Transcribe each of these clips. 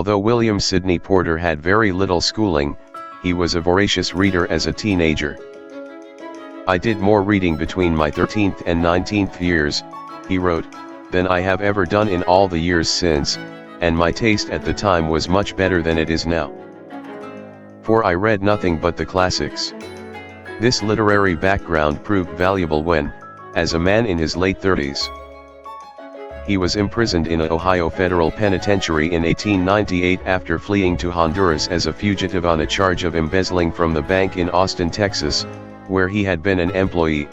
Although William Sidney Porter had very little schooling, he was a voracious reader as a teenager. "I did more reading between my 13th and 19th years," he wrote, "than I have ever done in all the years since, and my taste at the time was much better than it is now. For I read nothing but the classics." This literary background proved valuable when, as a man in his late 30s, he was imprisoned in an Ohio federal penitentiary in 1898 after fleeing to Honduras as a fugitive on a charge of embezzling from the bank in Austin, Texas, where he had been an employee.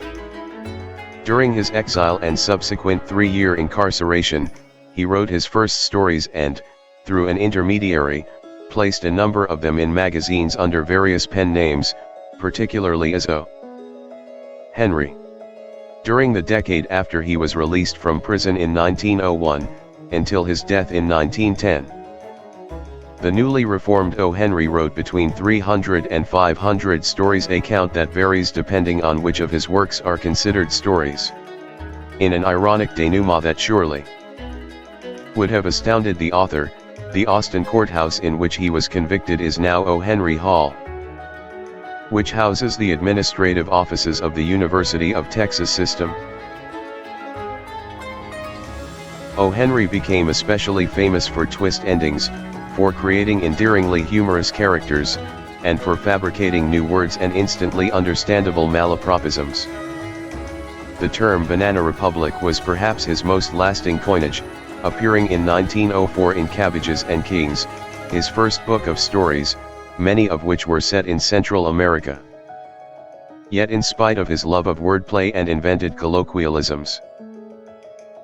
During his exile and subsequent 3-year incarceration, he wrote his first stories and, through an intermediary, placed a number of them in magazines under various pen names, particularly as O. Henry. During the decade after he was released from prison in 1901, until his death in 1910. The newly reformed O. Henry wrote between 300 and 500 stories, a count that varies depending on which of his works are considered stories. In an ironic denouement that surely would have astounded the author, the Austin courthouse in which he was convicted is now O. Henry Hall, which houses the administrative offices of the University of Texas System. O. Henry became especially famous for twist endings, for creating endearingly humorous characters, and for fabricating new words and instantly understandable malapropisms. The term Banana Republic was perhaps his most lasting coinage, appearing in 1904 in Cabbages and Kings, his first book of stories, many of which were set in Central America. Yet in spite of his love of wordplay and invented colloquialisms,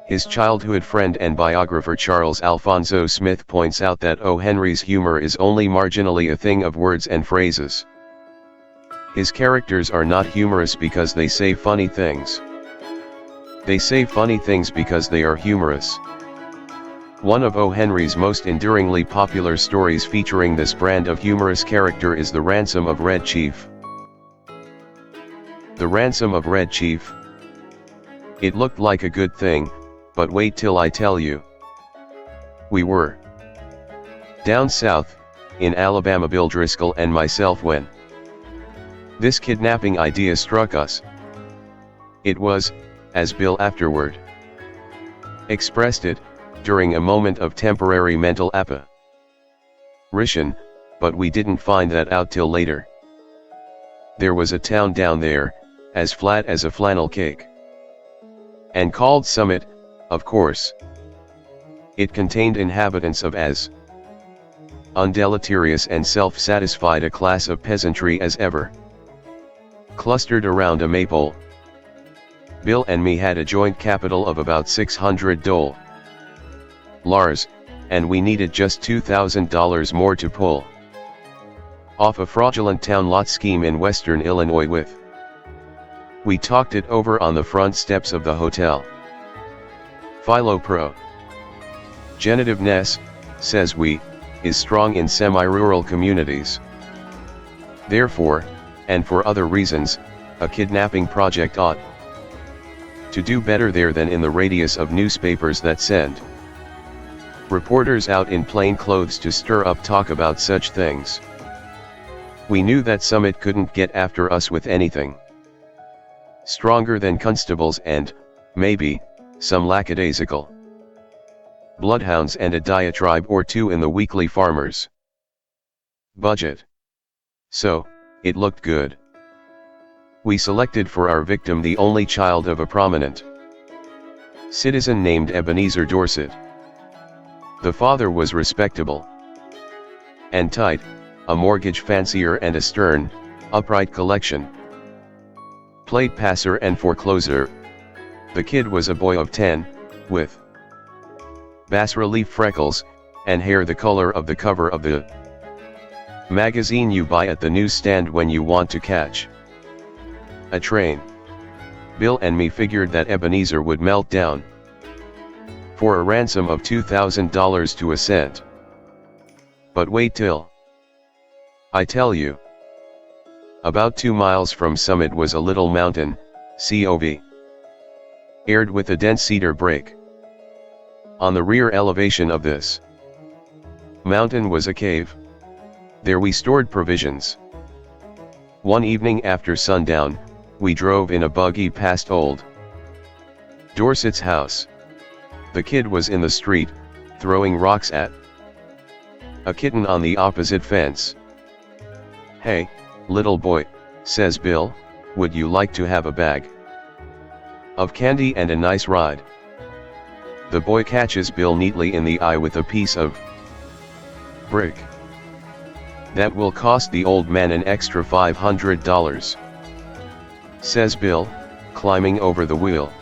his childhood friend and biographer Charles Alfonso Smith points out that O. Henry's humor is only marginally a thing of words and phrases. His characters are not humorous because they say funny things. They say funny things because they are humorous. One of O. Henry's most enduringly popular stories featuring this brand of humorous character is The Ransom of Red Chief. The Ransom of Red Chief. It looked like a good thing, but wait till I tell you. We were down south, in Alabama, Bill Driscoll and myself, when this kidnapping idea struck us. It was, as Bill afterward expressed it, during a moment of temporary mental apparition, but we didn't find that out till later. There was a town down there, as flat as a flannel cake, and called Summit, of course. It contained inhabitants of as undeleterious and self-satisfied a class of peasantry as ever clustered around a maypole. Bill and me had a joint capital of about $600, and we needed just $2,000 more to pull off a fraudulent town lot scheme in western Illinois with. We talked it over on the front steps of the hotel. Philo Pro. Genitiveness, says we, is strong in semi-rural communities. Therefore, and for other reasons, a kidnapping project ought to do better there than in the radius of newspapers that send reporters out in plain clothes to stir up talk about such things. We knew that Summit couldn't get after us with anything stronger than constables and, maybe, some lackadaisical bloodhounds and a diatribe or two in the Weekly Farmer's budget. So, it looked good. We selected for our victim the only child of a prominent citizen named Ebenezer Dorset. The father was respectable and tight, a mortgage fancier and a stern, upright collection plate passer and forecloser. The kid was a boy of 10, with bas-relief freckles, and hair the color of the cover of the magazine you buy at the newsstand when you want to catch a train. Bill and me figured that Ebenezer would melt down for a ransom of $2,000 to a cent. But wait till I tell you. About 2 miles from Summit was a little mountain, COV, aired with a dense cedar brake. On the rear elevation of this Mountain was a cave. There we stored provisions. One evening after sundown, we drove in a buggy past old Dorset's house. The kid was in the street, throwing rocks at a kitten on the opposite fence. "Hey, little boy," says Bill, "would you like to have a bag of candy and a nice ride?" The boy catches Bill neatly in the eye with a piece of brick. "That will cost the old man an extra $500, says Bill, climbing over the wheel.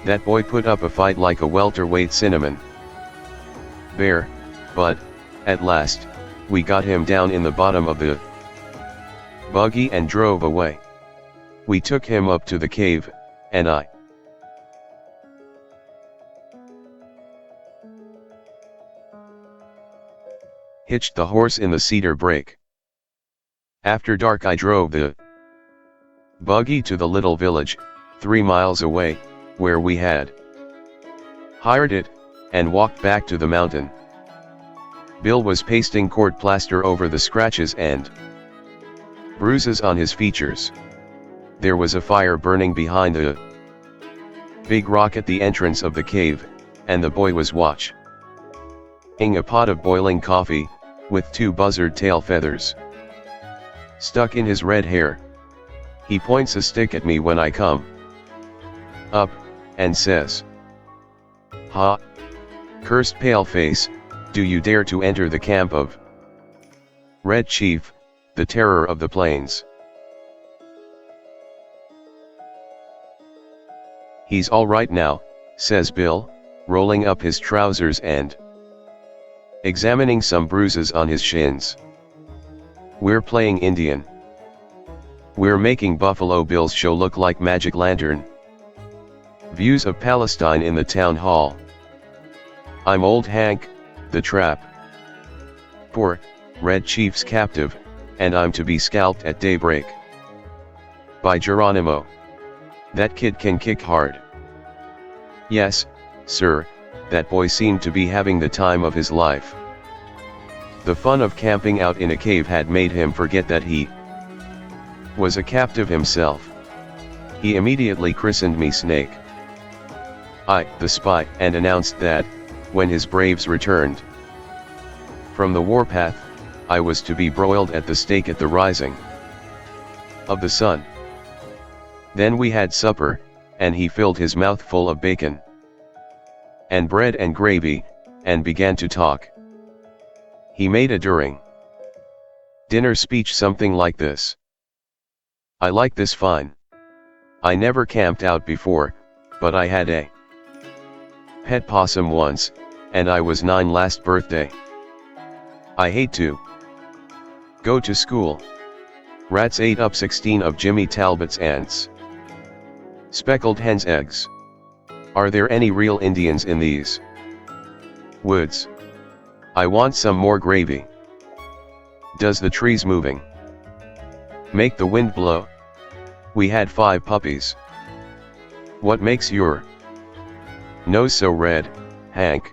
That boy put up a fight like a welterweight cinnamon bear, but, at last, we got him down in the bottom of the buggy and drove away. We took him up to the cave, and I hitched the horse in the cedar brake. After dark I drove the buggy to the little village, 3 miles away, where we had hired it, and walked back to the mountain. Bill was pasting court plaster over the scratches and bruises on his features. There was a fire burning behind the big rock at the entrance of the cave, and the boy was watching a pot of boiling coffee, with 2 buzzard tail feathers stuck in his red hair. He points a stick at me when I come up, and says, "Ha! Cursed paleface, do you dare to enter the camp of Red Chief, the terror of the plains?" "He's all right now," says Bill, rolling up his trousers and examining some bruises on his shins. "We're playing Indian. We're making Buffalo Bill's show look like Magic Lantern views of Palestine in the town hall. I'm old Hank, the trap. Poor, Red Chief's captive, and I'm to be scalped at daybreak. By Geronimo. That kid can kick hard." Yes, sir, that boy seemed to be having the time of his life. The fun of camping out in a cave had made him forget that he was a captive himself. He immediately christened me Snake, I, the spy, and announced that, when his braves returned from the warpath, I was to be broiled at the stake at the rising of the sun. Then we had supper, and he filled his mouth full of bacon and bread and gravy, and began to talk. He made a during dinner speech something like this: "I like this fine. I never camped out before, but I had a pet possum once, and I was 9 last birthday. I hate to go to school. Rats ate up 16 of Jimmy Talbot's ants. Speckled hen's eggs. Are there any real Indians in these woods? I want some more gravy. Does the trees moving make the wind blow? We had 5 puppies. What makes your nose so red, Hank?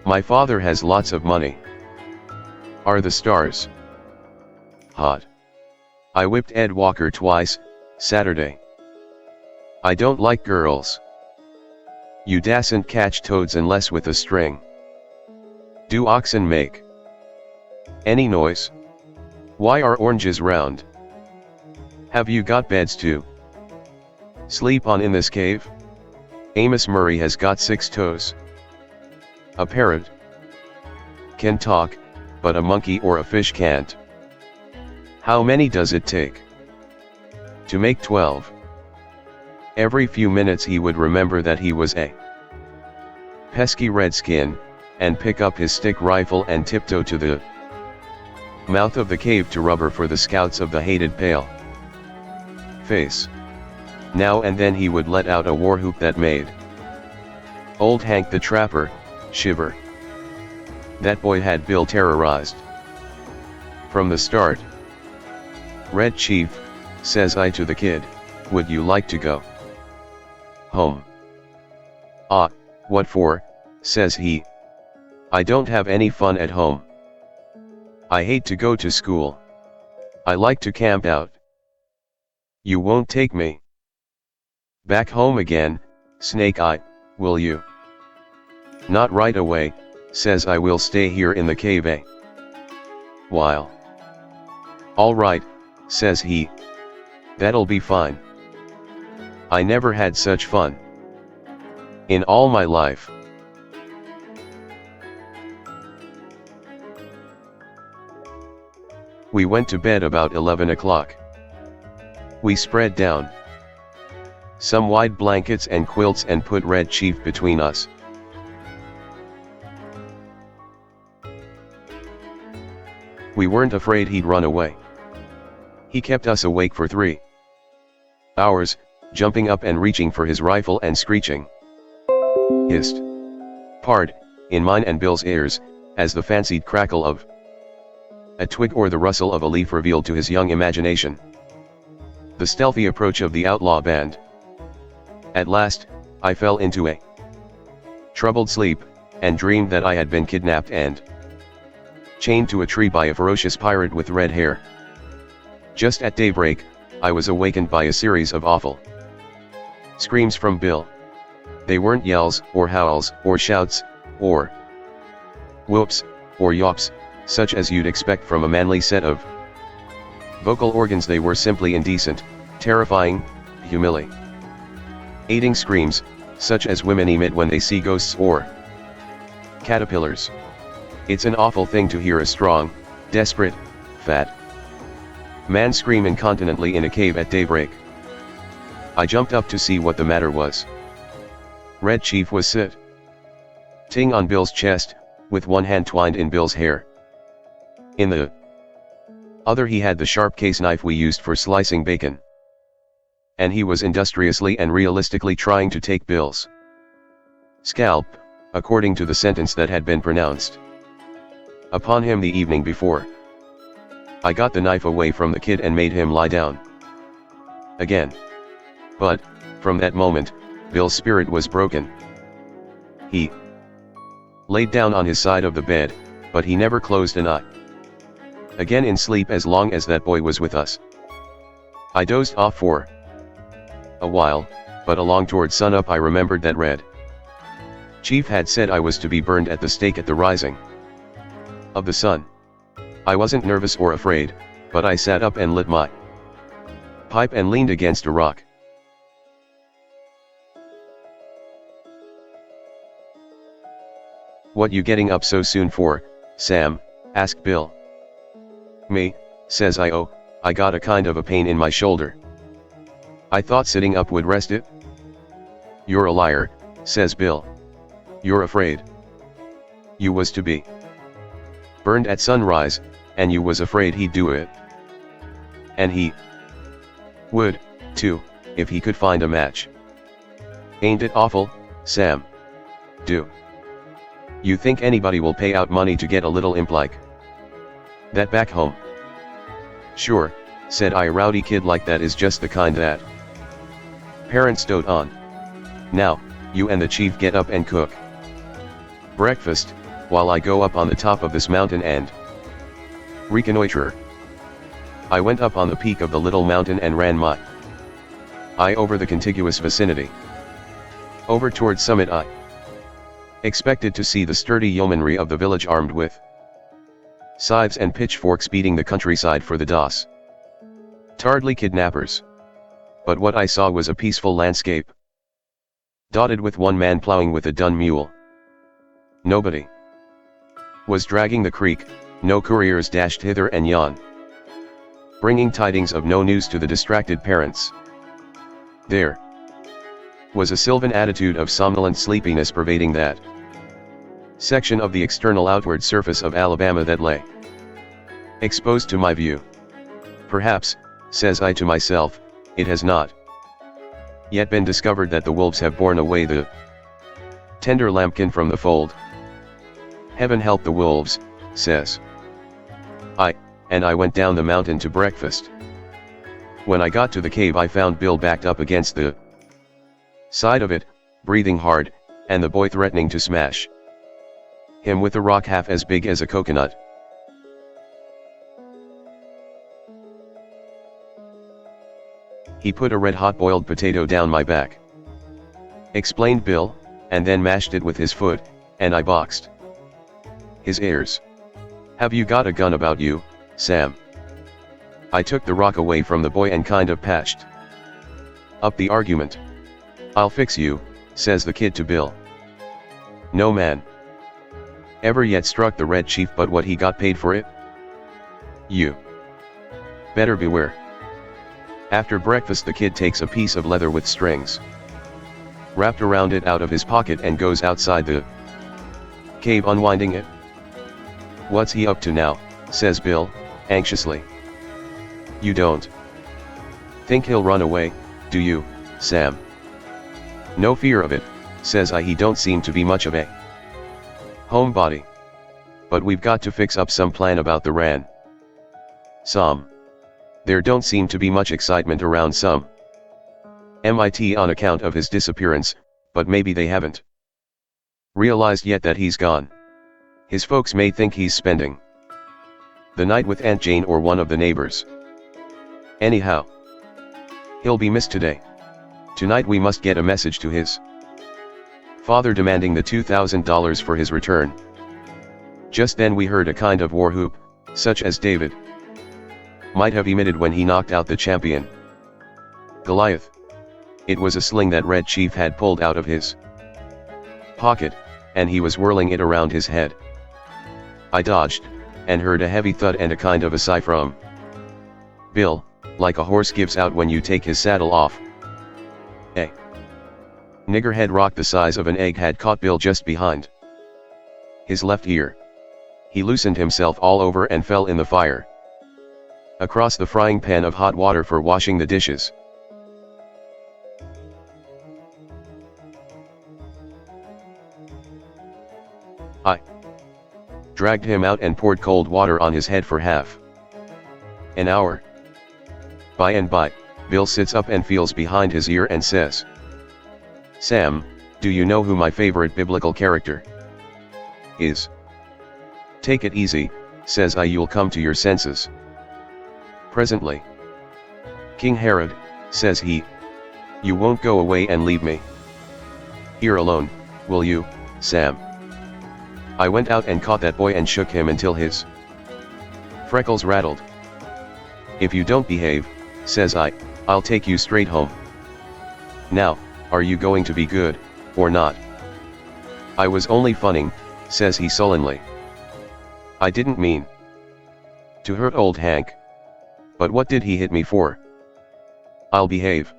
My father has lots of money. Are the stars hot? I whipped Ed Walker twice, Saturday. I don't like girls. You dasn't catch toads unless with a string. Do oxen make any noise? Why are oranges round? Have you got beds to sleep on in this cave? Amos Murray has got 6 toes. A parrot can talk, but a monkey or a fish can't. How many does it take to make 12? Every few minutes he would remember that he was a pesky redskin, and pick up his stick rifle and tiptoe to the mouth of the cave to rubber for the scouts of the hated pale face. Now and then he would let out a war whoop that made old Hank the Trapper shiver. That boy had Bill terrorized from the start. "Red Chief," says I to the kid, "would you like to go home?" "Ah, what for?" says he. I don't have any fun at home. I hate to go to school. I like to camp out. You won't take me back home again, Snake Eye, will you? Not right away, says I will stay here in the cave a while. All right, says he. That'll be fine. I never had such fun in all my life. We went to bed about 11 o'clock. We spread down some wide blankets and quilts and put Red Chief between us. We weren't afraid he'd run away. He kept us awake for 3 hours, jumping up and reaching for his rifle and screeching. Hissed. Pard, in mine and Bill's ears, as the fancied crackle of a twig or the rustle of a leaf revealed to his young imagination the stealthy approach of the outlaw band. At last, I fell into a troubled sleep, and dreamed that I had been kidnapped and chained to a tree by a ferocious pirate with red hair. Just at daybreak, I was awakened by a series of awful screams from Bill. They weren't yells, or howls, or shouts, or whoops, or yawps, such as you'd expect from a manly set of vocal organs. They were simply indecent, terrifying, humiliating screams, such as women emit when they see ghosts or caterpillars. It's an awful thing to hear a strong, desperate, fat man scream incontinently in a cave at daybreak. I jumped up to see what the matter was. Red Chief was sitting on Bill's chest, with one hand twined in Bill's hair. In the other he had the sharp case knife we used for slicing bacon. And he was industriously and realistically trying to take Bill's scalp, according to the sentence that had been pronounced upon him the evening before. I got the knife away from the kid and made him lie down again. But, from that moment, Bill's spirit was broken. He laid down on his side of the bed, but he never closed an eye again in sleep as long as that boy was with us. I dozed off for a while, but along toward sunup I remembered that Red Chief had said I was to be burned at the stake at the rising of the sun. I wasn't nervous or afraid, but I sat up and lit my pipe and leaned against a rock. "What you getting up so soon for, Sam?" asked Bill. "Me," says I. "Oh, I got a kind of a pain in my shoulder. I thought sitting up would rest it." "You're a liar," says Bill. "You're afraid you was to be burned at sunrise, and you was afraid he'd do it. And he would, too, if he could find a match. Ain't it awful, Sam? Do you think anybody will pay out money to get a little imp like that back home?" "Sure," said I. "A rowdy kid like that is just the kind that parents dote on. Now, you and the chief get up and cook breakfast, while I go up on the top of this mountain and reconnoiter." I went up on the peak of the little mountain and ran my eye over the contiguous vicinity. Over toward summit I expected to see the sturdy yeomanry of the village armed with scythes and pitchforks beating the countryside for the dos tardly kidnappers. But what I saw was a peaceful landscape, dotted with one man plowing with a dun mule. Nobody was dragging the creek, no couriers dashed hither and yon, bringing tidings of no news to the distracted parents. There was a sylvan attitude of somnolent sleepiness pervading that section of the external outward surface of Alabama that lay exposed to my view. Perhaps, says I to myself, it has not yet been discovered that the wolves have borne away the tender lambkin from the fold. Heaven help the wolves, says I, and I went down the mountain to breakfast. When I got to the cave I found Bill backed up against the side of it, breathing hard, and the boy threatening to smash him with a rock half as big as a coconut. He put a red-hot boiled potato down my back," explained Bill, and then mashed it with his foot, and I boxed his ears. "Have you got a gun about you, Sam?" I took the rock away from the boy and kind of patched up the argument. "I'll fix you," says the kid to Bill. "No man ever yet struck the Red Chief but what he got paid for it. You better beware." After breakfast the kid takes a piece of leather with strings wrapped around it out of his pocket and goes outside the cave unwinding it. "What's he up to now?" says Bill, anxiously. "You don't think he'll run away, do you, Sam?" "No fear of it," says I. "He don't seem to be much of a homebody. But we've got to fix up some plan about the Ransom. There don't seem to be much excitement around some MIT on account of his disappearance, but maybe they haven't realized yet that he's gone. His folks may think he's spending the night with Aunt Jane or one of the neighbors. Anyhow, he'll be missed today. Tonight we must get a message to his father demanding the $2,000 for his return." Just then we heard a kind of war whoop, such as David might have emitted when he knocked out the champion Goliath. It was a sling that Red Chief had pulled out of his pocket, and he was whirling it around his head. I dodged, and heard a heavy thud and a kind of a sigh from Bill, like a horse gives out when you take his saddle off. A niggerhead rock the size of an egg had caught Bill just behind his left ear. He loosened himself all over and fell in the fire, across the frying pan of hot water for washing the dishes. I dragged him out and poured cold water on his head for half an hour. By and by, Bill sits up and feels behind his ear and says, "Sam, do you know who my favorite biblical character is?" "Take it easy," says I. "You'll come to your senses presently." "King Herod," says he. "You won't go away and leave me here alone, will you, Sam?" I went out and caught that boy and shook him until his freckles rattled. "If you don't behave," says I, "I'll take you straight home. Now, are you going to be good, or not?" "I was only funning," says he sullenly. "I didn't mean to hurt old Hank. But what did he hit me for?" "I'll behave,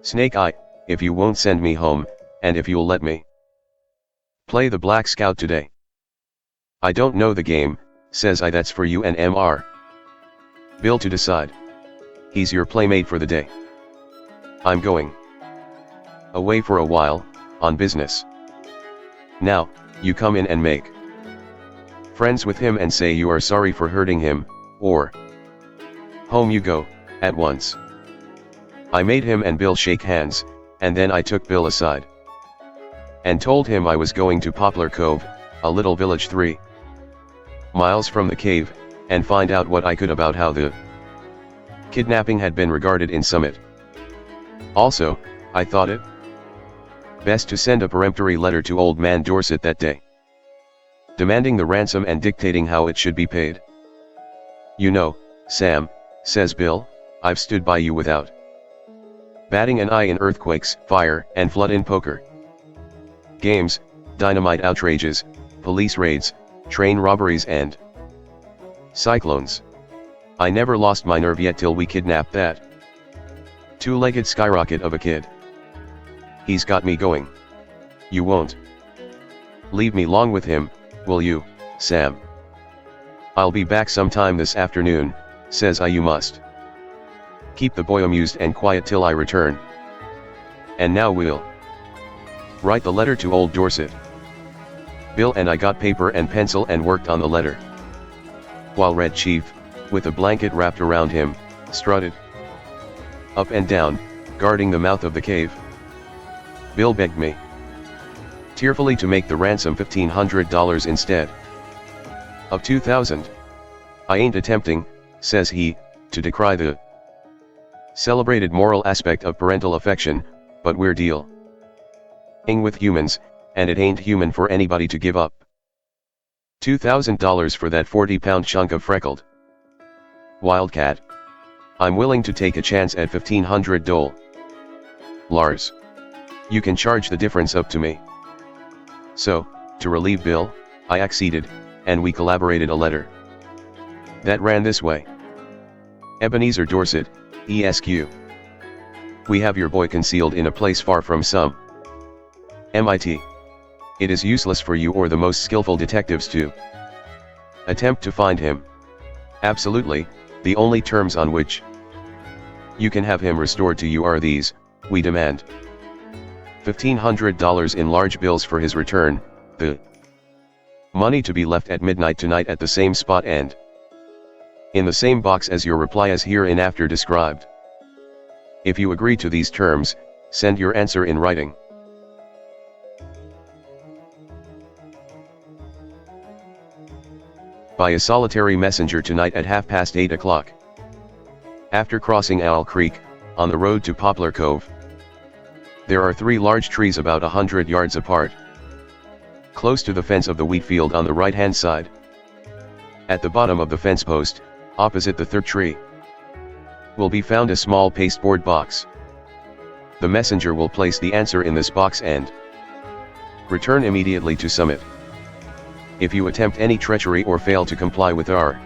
Snake Eye, if you won't send me home, and if you'll let me play the Black Scout today." "I don't know the game," says I. "That's for you and Mr. Bill to decide. He's your playmate for the day. I'm going away for a while, on business. Now, you come in and make friends with him and say you are sorry for hurting him, or home you go, at once." I made him and Bill shake hands, and then I took Bill aside and told him I was going to Poplar Cove, a little village 3 miles from the cave, and find out what I could about how the kidnapping had been regarded in Summit. Also, I thought it best to send a peremptory letter to Old Man Dorset that day, demanding the ransom and dictating how it should be paid. "You know, Sam," says Bill, "I've stood by you without batting an eye in earthquakes, fire, and flood in poker games, dynamite outrages, police raids, train robberies and cyclones. I never lost my nerve yet till we kidnapped that two-legged skyrocket of a kid. He's got me going. You won't leave me long with him, will you, Sam?" "I'll be back sometime this afternoon," says I. "You must keep the boy amused and quiet till I return. And now we'll write the letter to old Dorset." Bill and I got paper and pencil and worked on the letter, while Red Chief, with a blanket wrapped around him, strutted up and down, guarding the mouth of the cave. Bill begged me tearfully to make the ransom $1,500 instead of $2,000. I ain't attempting, says he, to decry the celebrated moral aspect of parental affection, but we're dealing with humans, and it ain't human for anybody to give up $2,000 for that 40-pound chunk of freckled wildcat. I'm willing to take a chance at $1,500. Lars, you can charge the difference up to me. So, to relieve Bill, I acceded, and we collaborated a letter that ran this way. Ebenezer Dorset, ESQ. We have your boy concealed in a place far from some MIT. It is useless for you or the most skillful detectives to attempt to find him. Absolutely, the only terms on which you can have him restored to you are these: we demand $1,500 in large bills for his return, the money to be left at midnight tonight at the same spot and in the same box as your reply as hereinafter described. If you agree to these terms, send your answer in writing. By a solitary messenger tonight at 8:30. After crossing Owl Creek, on the road to Poplar Cove, there are 3 large trees about 100 yards apart, close to the fence of the wheat field on the right-hand side. At the bottom of the fence post, opposite the third tree, will be found a small pasteboard box. The messenger will place the answer in this box and return immediately to Summit. If you attempt any treachery or fail to comply with our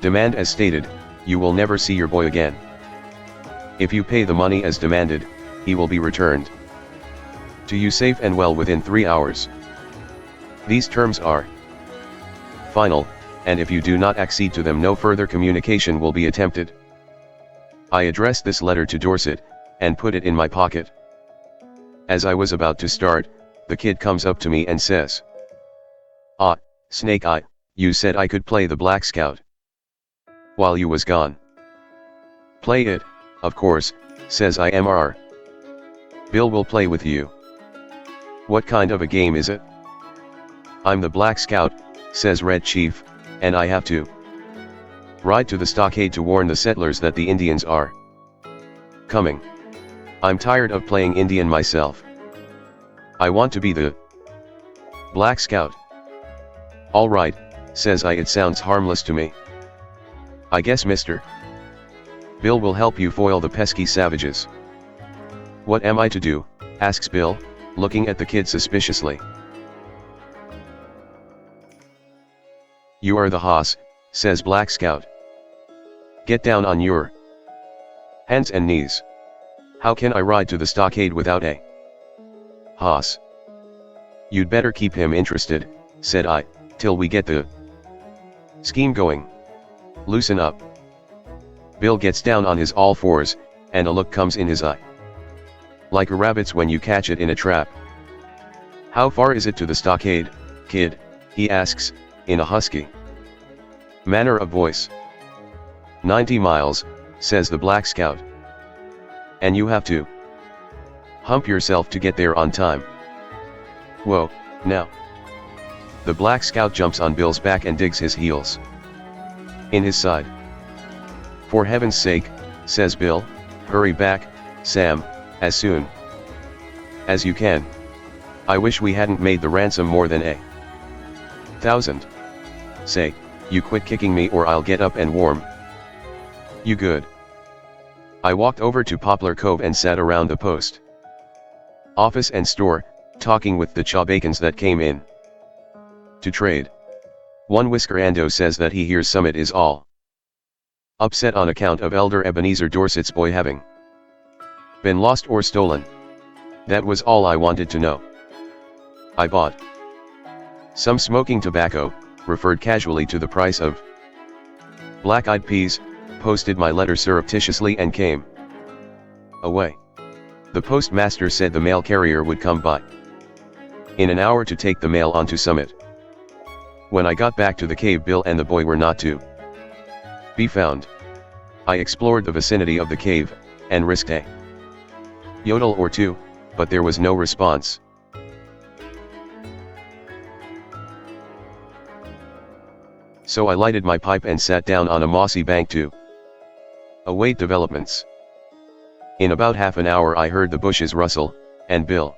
demand as stated, you will never see your boy again. If you pay the money as demanded, he will be returned to you safe and well within 3 hours. These terms are final, and if you do not accede to them, no further communication will be attempted. I addressed this letter to Dorset, and put it in my pocket. As I was about to start, the kid comes up to me and says, "Ah, Snake Eye, you said I could play the Black Scout while you was gone." "Play it, of course," says IMR. "Bill will play with you." "What kind of a game is it?" "I'm the Black Scout," says Red Chief, "and I have to ride to the stockade to warn the settlers that the Indians are coming. I'm tired of playing Indian myself. I want to be the Black Scout." "All right," says I, "it sounds harmless to me. I guess Mr. Bill will help you foil the pesky savages." "What am I to do?" asks Bill, looking at the kid suspiciously. "You are the hoss," says Black Scout. "Get down on your hands and knees. How can I ride to the stockade without a hoss?" "You'd better keep him interested," said I, "till we get the scheme going. Loosen up." Bill gets down on his all fours, and a look comes in his eye, like a rabbit's when you catch it in a trap. "How far is it to the stockade, kid?" he asks, in a husky manner of voice. 90 miles, says the Black Scout. "And you have to hump yourself to get there on time." "Whoa, now." The Black Scout jumps on Bill's back and digs his heels in his side. "For heaven's sake," says Bill, "hurry back, Sam, as soon as you can. I wish we hadn't made the ransom more than $1,000. Say, you quit kicking me or I'll get up and warm you good." I walked over to Poplar Cove and sat around the post office and store, talking with the chawbacons that came in to trade. One Whiskerando says that he hears Summit is all upset on account of Elder Ebenezer Dorset's boy having been lost or stolen. That was all I wanted to know. I bought some smoking tobacco, referred casually to the price of black-eyed peas, posted my letter surreptitiously and came away. The postmaster said the mail carrier would come by in an hour to take the mail onto Summit. When I got back to the cave, Bill and the boy were not to be found. I explored the vicinity of the cave, and risked a yodel or two, but there was no response. So I lighted my pipe and sat down on a mossy bank to await developments. In about half an hour I heard the bushes rustle, and Bill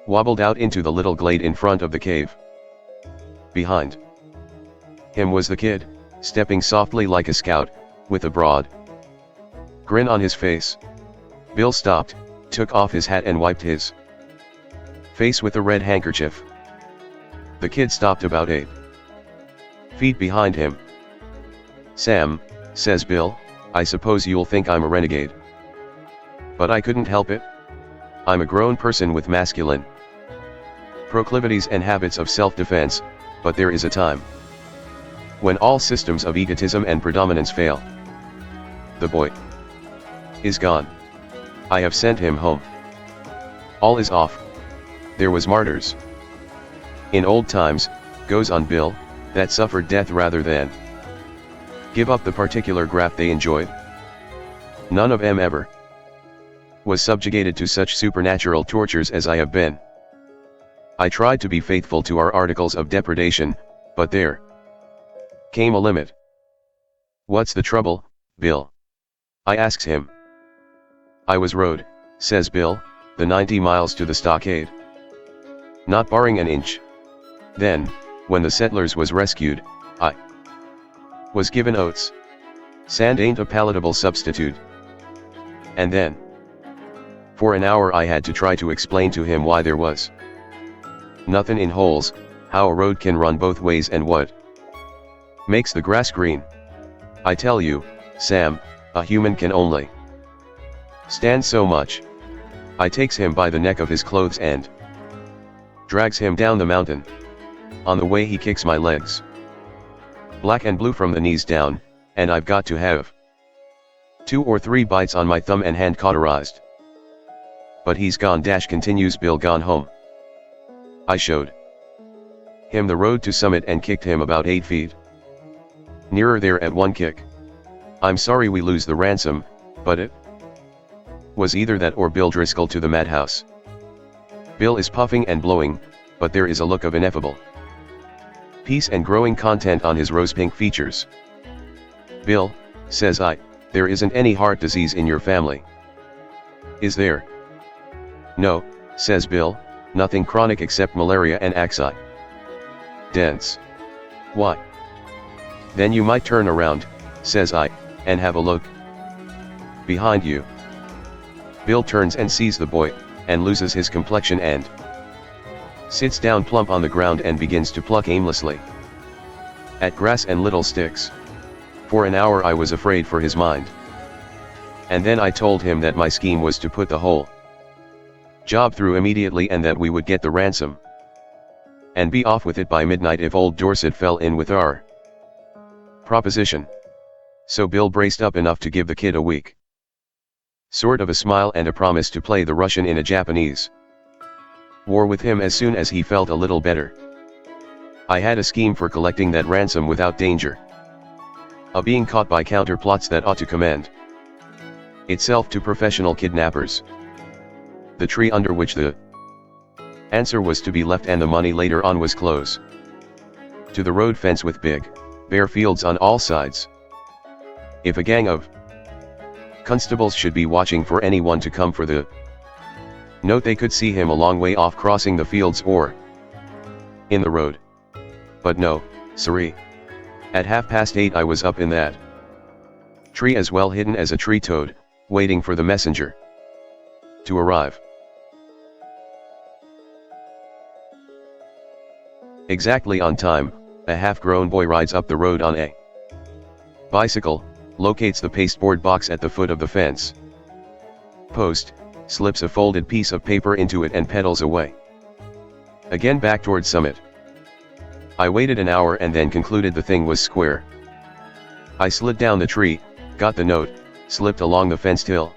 wobbled out into the little glade in front of the cave. Behind him was the kid, stepping softly like a scout, with a broad grin on his face. Bill stopped, took off his hat and wiped his face with a red handkerchief. The kid stopped about 8 feet behind him. "Sam," says Bill, "I suppose you'll think I'm a renegade. But I couldn't help it. I'm a grown person with masculine proclivities and habits of self-defense, but there is a time when all systems of egotism and predominance fail. The boy is gone. I have sent him home. All is off. There was martyrs in old times," goes on Bill, "that suffered death rather than give up the particular graft they enjoyed. None of 'em ever was subjugated to such supernatural tortures as I have been. I tried to be faithful to our articles of depredation, but there came a limit." "What's the trouble, Bill?" I asks him. "I was rode," says Bill, "the 90 miles to the stockade. Not barring an inch. Then, when the settlers was rescued, I was given oats. Sand ain't a palatable substitute. And then, for an hour I had to try to explain to him why there was nothing in holes, how a road can run both ways and what makes the grass green. I tell you, Sam, a human can only stand so much." I takes him by the neck of his clothes and drags him down the mountain. On the way he kicks my legs black and blue from the knees down, and I've got to have 2 or 3 bites on my thumb and hand cauterized. "But he's gone," continues Bill, "gone home. I showed him the road to Summit and kicked him about 8 feet nearer there at one kick. I'm sorry we lose the Ransom, but it was either that or Bill Driscoll to the madhouse." Bill is puffing and blowing, but there is a look of ineffable peace and growing content on his rose-pink features. "Bill," says I, "there isn't any heart disease in your family, is there?" "No," says Bill, "nothing chronic except malaria and accidents." "Why? Then you might turn around," says I, "and have a look behind you." Bill turns and sees the boy, and loses his complexion and sits down plump on the ground and begins to pluck aimlessly at grass and little sticks. For an hour I was afraid for his mind. And then I told him that my scheme was to put the whole job through immediately and that we would get the ransom and be off with it by midnight if old Dorset fell in with our proposition. So Bill braced up enough to give the kid a weak sort of a smile and a promise to play the Russian in a Japanese war with him as soon as he felt a little better. I had a scheme for collecting that ransom without danger of being caught by counterplots that ought to commend itself to professional kidnappers. The tree under which the answer was to be left and the money later on was close to the road fence with big, bare fields on all sides. If a gang of constables should be watching for anyone to come for the note, they could see him a long way off crossing the fields or in the road. But no, siree. At 8:30 I was up in that tree as well hidden as a tree toad, waiting for the messenger to arrive. Exactly on time, a half-grown boy rides up the road on a bicycle, locates the pasteboard box at the foot of the fence post, slips a folded piece of paper into it and pedals away again back toward Summit. I waited an hour and then concluded the thing was square. I slid down the tree, got the note, slipped along the fence till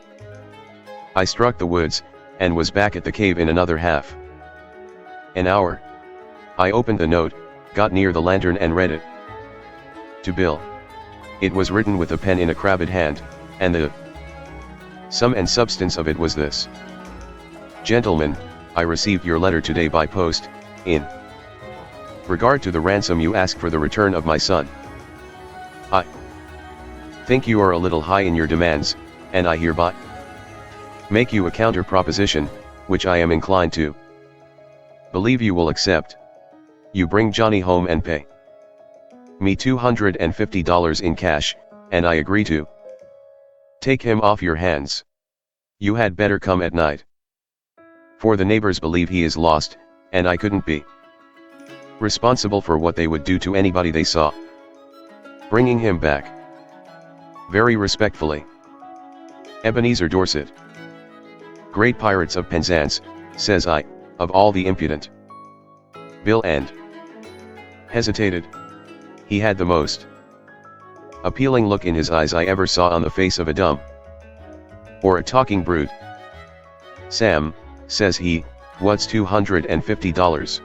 I struck the woods, and was back at the cave in another half an hour. I opened the note, got near the lantern and read it to Bill. It was written with a pen in a crabbed hand, and the sum and substance of it was this: "Gentlemen, I received your letter today by post, in Regard to the ransom you ask for the return of my son. I think you are a little high in your demands, and I hereby make you a counter proposition, which I am inclined to believe you will accept. You bring Johnny home and pay me $250 in cash, and I agree to take him off your hands. You had better come at night, for the neighbors believe he is lost, and I couldn't be responsible for what they would do to anybody they saw. Bringing him back. Very respectfully, Ebenezer Dorset. Great Pirates of Penzance, says I, of all the impudent. Bill and hesitated. He had the most appealing look in his eyes I ever saw on the face of a dumb or a talking brute. Sam, says he, what's $250?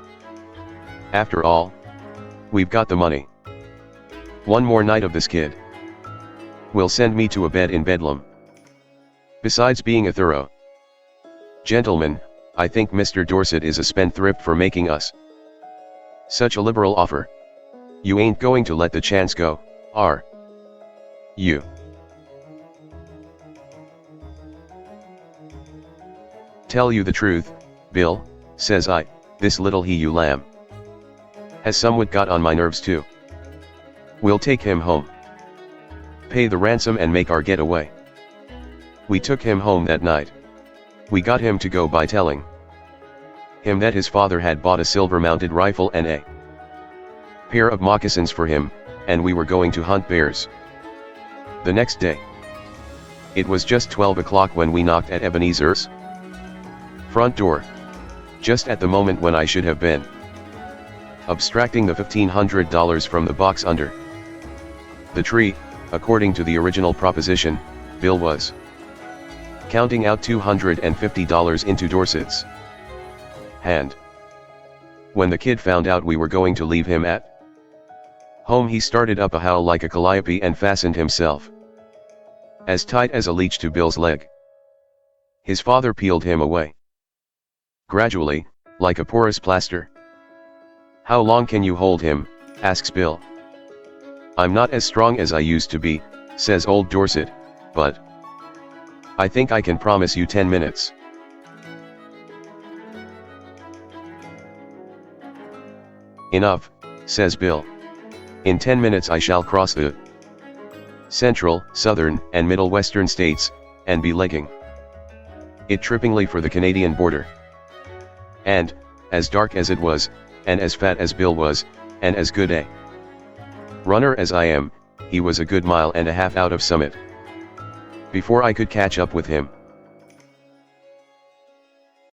After all, we've got the money. One more night of this kid will send me to a bed in Bedlam. Besides being a thorough gentleman, I think Mr. Dorset is a spendthrift for making us such a liberal offer. You ain't going to let the chance go, are you? Tell you the truth, Bill, says I, this little he-you lamb has somewhat got on my nerves too. We'll take him home, pay the ransom and make our getaway. We took him home that night. We got him to go by telling him that his father had bought a silver-mounted rifle and a pair of moccasins for him, and we were going to hunt bears the next day. It was just 12 o'clock when we knocked at Ebenezer's front door, just at the moment when I should have been abstracting the $1,500 from the box under the tree. According to the original proposition, Bill was counting out $250 into Dorset's hand. When the kid found out we were going to leave him at home, he started up a howl like a calliope and fastened himself as tight as a leech to Bill's leg. His father peeled him away gradually, like a porous plaster. How long can you hold him? Asks Bill. I'm not as strong as I used to be, says old Dorset, but I think I can promise you 10 minutes. Enough, says Bill. In 10 minutes I shall cross the central, southern, and middle western states, and be legging it trippingly for the Canadian border. And, as dark as it was, and as fat as Bill was, and as good a runner as I am, he was a good mile and a half out of Summit before I could catch up with him.